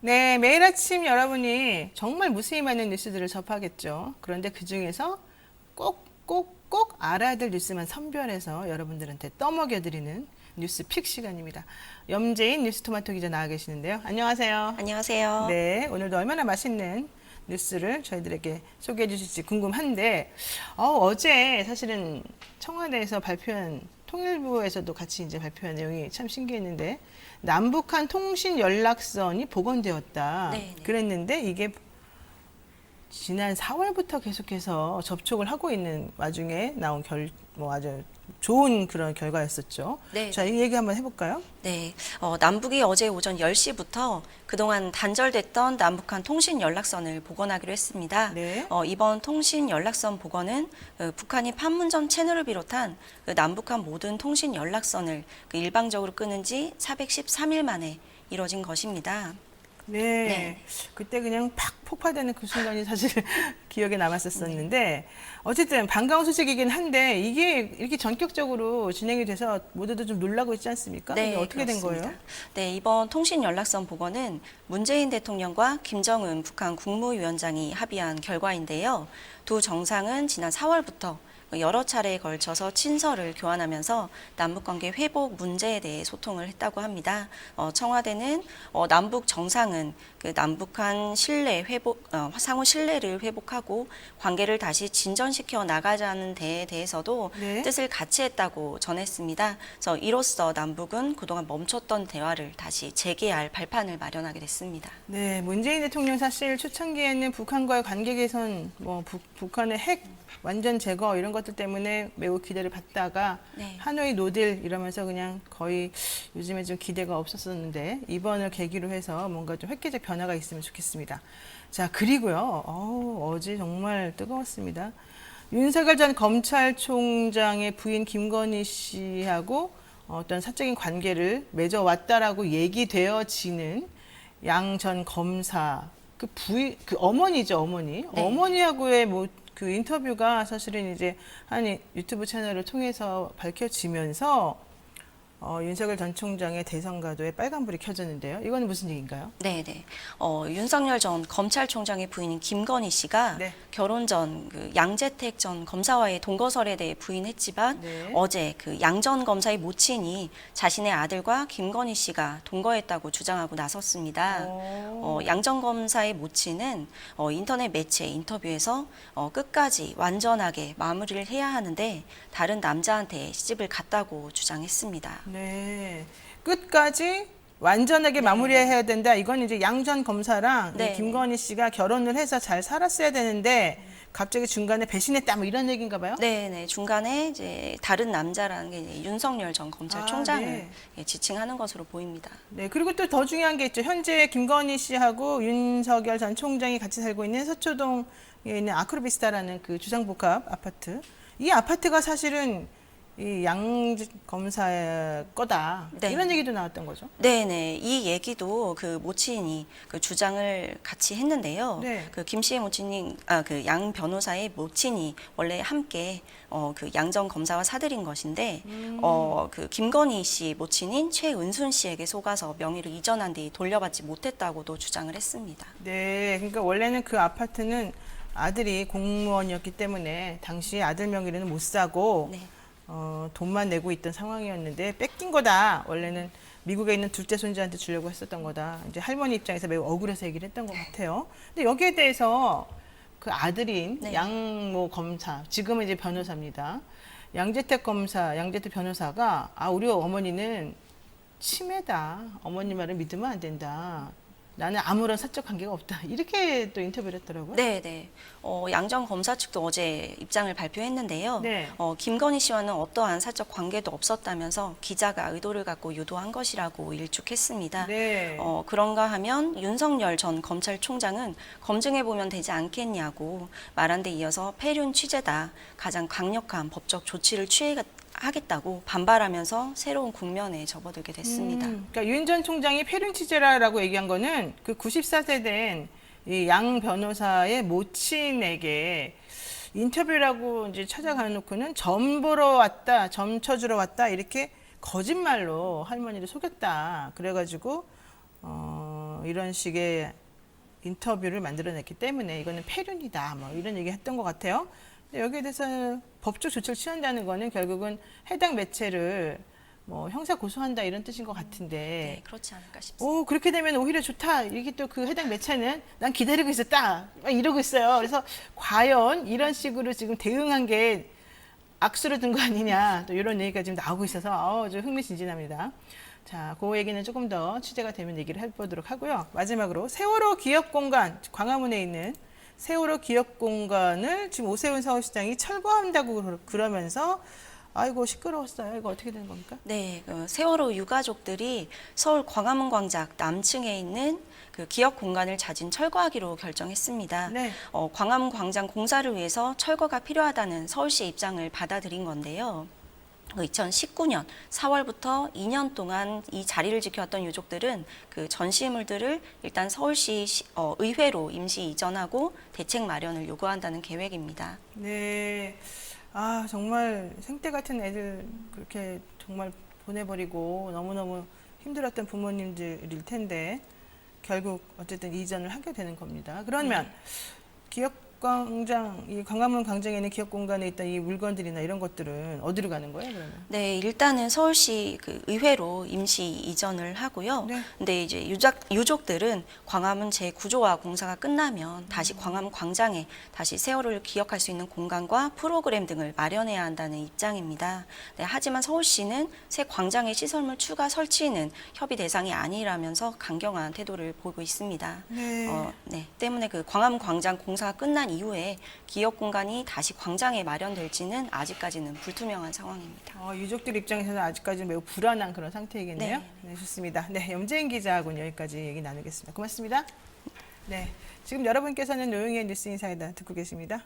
네, 매일 아침 여러분이 정말 무수히 많은 뉴스들을 접하겠죠. 그런데 그 중에서 꼭 알아야 될 뉴스만 선별해서 여러분들한테 떠먹여드리는 뉴스픽 시간입니다. 염재인 뉴스토마토 기자 나와 계시는데요. 안녕하세요. 안녕하세요. 네, 오늘도 얼마나 맛있는 뉴스를 저희들에게 소개해 주실지 궁금한데, 어제 사실은 청와대에서 발표한 통일부에서도 같이 이제 발표한 내용이 참 신기했는데, 남북한 통신 연락선이 복원되었다. 네. 그랬는데 이게 지난 4월부터 계속해서 접촉을 하고 있는 와중에 나온 아주 좋은 그런 결과였었죠. 네. 자, 이 얘기 한번 해볼까요? 네. 남북이 어제 오전 10시부터 그동안 단절됐던 남북한 통신 연락선을 복원하기로 했습니다. 네. 이번 통신 연락선 복원은 북한이 판문점 채널을 비롯한 남북한 모든 통신 연락선을 일방적으로 끊은 지 413일 만에 이뤄진 것입니다. 네. 네. 그때 그냥 팍 폭파되는 그 순간이 사실 기억에 남았었는데 어쨌든 반가운 소식이긴 한데 이게 이렇게 전격적으로 진행이 돼서 모두들 좀 놀라고 있지 않습니까? 이게 어떻게 된 그렇습니다. 거예요? 네, 이번 통신 연락선 복원은 문재인 대통령과 김정은 북한 국무위원장이 합의한 결과인데요. 두 정상은 지난 4월부터 여러 차례에 걸쳐서 친서를 교환하면서 남북관계 회복 문제에 대해 소통을 했다고 합니다. 청와대는 남북 정상은 남북한 신뢰 회복, 상호 신뢰를 회복하고 관계를 다시 진전시켜 나가자는 데에 대해서도 네. 뜻을 같이 했다고 전했습니다. 그래서 이로써 남북은 그동안 멈췄던 대화를 다시 재개할 발판을 마련하게 됐습니다. 네, 문재인 대통령 사실 초창기에는 북한과의 관계 개선, 북한의 핵 완전 제거 이런 것들 때문에 매우 기대를 받다가 네. 하노이 노딜 이러면서 그냥 거의 요즘에 좀 기대가 없었었는데 이번을 계기로 해서 뭔가 좀 획기적 변화가 있으면 좋겠습니다. 자, 그리고요. 어제 정말 뜨거웠습니다. 윤석열 전 검찰총장의 부인 김건희 씨하고 어떤 사적인 관계를 맺어왔다라고 얘기되어지는 양 전 검사 그 어머니죠, 어머니. 네. 어머니하고의 그 인터뷰가 사실은 이제 한 유튜브 채널을 통해서 밝혀지면서 윤석열 전 총장의 대선 가도에 빨간불이 켜졌는데요. 이건 무슨 얘기인가요? 네네. 윤석열 전 검찰총장의 부인인 김건희 씨가 네. 결혼 전 양재택 전 검사와의 동거설에 대해 부인했지만 네. 어제 양 전 검사의 모친이 자신의 아들과 김건희 씨가 동거했다고 주장하고 나섰습니다. 양 전 검사의 모친은 인터넷 매체 인터뷰에서 끝까지 완전하게 마무리를 해야 하는데 다른 남자한테 시집을 갔다고 주장했습니다. 네. 끝까지 완전하게 마무리해야 된다. 이건 이제 양 전 검사랑 네. 김건희 씨가 결혼을 해서 잘 살았어야 되는데 갑자기 중간에 배신했다 뭐 이런 얘기인가 봐요? 네. 중간에 이제 다른 남자라는 게 이제 윤석열 전 검찰총장을 네. 지칭하는 것으로 보입니다. 네, 그리고 또 더 중요한 게 있죠. 현재 김건희 씨하고 윤석열 전 총장이 같이 살고 있는 서초동에 있는 아크로비스타라는 그 주상복합 아파트. 이 아파트가 사실은 이 양 검사의 거다. 네. 이런 얘기도 나왔던 거죠. 네네. 이 얘기도 모친이 주장을 같이 했는데요. 네. 김 씨의 모친이, 양 변호사의 모친이 원래 함께 양 전 검사와 사들인 것인데, 김건희 씨 모친인 최은순 씨에게 속아서 명의를 이전한 뒤 돌려받지 못했다고도 주장을 했습니다. 네, 그러니까 원래는 그 아파트는 아들이 공무원이었기 때문에 당시 아들 명의로는 못 사고 네. 돈만 내고 있던 상황이었는데 뺏긴 거다. 원래는 미국에 있는 둘째 손자한테 주려고 했었던 거다. 이제 할머니 입장에서 매우 억울해서 얘기를 했던 것 같아요. 근데 여기에 대해서 그 아들인 네. 양모 검사, 지금은 이제 변호사입니다. 양재택 검사, 양재택 변호사가 우리 어머니는 치매다. 어머니 말을 믿으면 안 된다. 나는 아무런 사적 관계가 없다. 이렇게 또 인터뷰를 했더라고요. 네네. 양 전 검사 측도 어제 입장을 발표했는데요. 네. 김건희 씨와는 어떠한 사적 관계도 없었다면서 기자가 의도를 갖고 유도한 것이라고 일축했습니다. 네. 그런가 하면 윤석열 전 검찰총장은 검증해보면 되지 않겠냐고 말한 데 이어서 폐륜 취재다. 가장 강력한 법적 조치를 하겠다고 반발하면서 새로운 국면에 접어들게 됐습니다. 그러니까 윤 전 총장이 폐륜 취재라라고 얘기한 거는 그 94세 된 이 양 변호사의 모친에게 인터뷰라고 이제 찾아가 놓고는 점 보러 왔다, 점 쳐주러 왔다 이렇게 거짓말로 할머니를 속였다. 그래가지고 이런 식의 인터뷰를 만들어냈기 때문에 이거는 폐륜이다 뭐 이런 얘기 했던 것 같아요. 근데 여기에 대해서 법적 조치를 취한다는 거는 결국은 해당 매체를 뭐 형사 고소한다 이런 뜻인 것 같은데 네, 그렇지 않을까 싶습니다. 오 그렇게 되면 오히려 좋다. 이게 또 그 해당 매체는 난 기다리고 있었다 막 이러고 있어요. 그래서 과연 이런 식으로 지금 대응한 게 악수를 둔 거 아니냐 또 이런 얘기가 지금 나오고 있어서 좀 흥미진진합니다. 자, 그 얘기는 조금 더 취재가 되면 얘기를 해보도록 하고요. 마지막으로 세월호 기업공간 광화문에 있는 세월호 기업공간을 지금 오세훈 서울시장이 철거한다고 그러면서 아이고 시끄러웠어요. 이거 어떻게 되는 겁니까? 네, 세월호 유가족들이 서울 광화문 광장 남층에 있는 그 기업 공간을 자진 철거하기로 결정했습니다. 네. 광화문 광장 공사를 위해서 철거가 필요하다는 서울시의 입장을 받아들인 건데요. 2019년 4월부터 2년 동안 이 자리를 지켜왔던 유족들은 그 전시물들을 일단 서울시 의회로 임시 이전하고 대책 마련을 요구한다는 계획입니다. 네. 아, 정말 생떼 같은 애들 그렇게 정말 보내버리고 너무너무 힘들었던 부모님들일 텐데 결국 어쨌든 이전을 하게 되는 겁니다. 그러면 기업광장, 이 광화문 광장에 있는 기업공간에 있던 이 물건들이나 이런 것들은 어디로 가는 거예요, 그러면? 네, 일단은 서울시 그 의회로 임시 이전을 하고요. 네. 근데 이제 유족들은 광화문 재구조화 공사가 끝나면 다시 광화문 광장에 다시 세월호를 기억할 수 있는 공간과 프로그램 등을 마련해야 한다는 입장입니다. 네, 하지만 서울시는 새 광장의 시설물 추가 설치는 협의 대상이 아니라면서 강경한 태도를 보이고 있습니다. 네. 네, 때문에 그 광화문 광장 공사가 끝난 이후에 기업 공간이 다시 광장에 마련될지는 아직까지는 불투명한 상황입니다. 유족들 입장에서는 아직까지 매우 불안한 그런 상태이겠네요. 네. 네, 좋습니다. 네, 염재인 기자하고는 여기까지 얘기 나누겠습니다. 고맙습니다. 네, 지금 여러분께서는 노영희의 뉴스 인사이다 듣고 계십니다.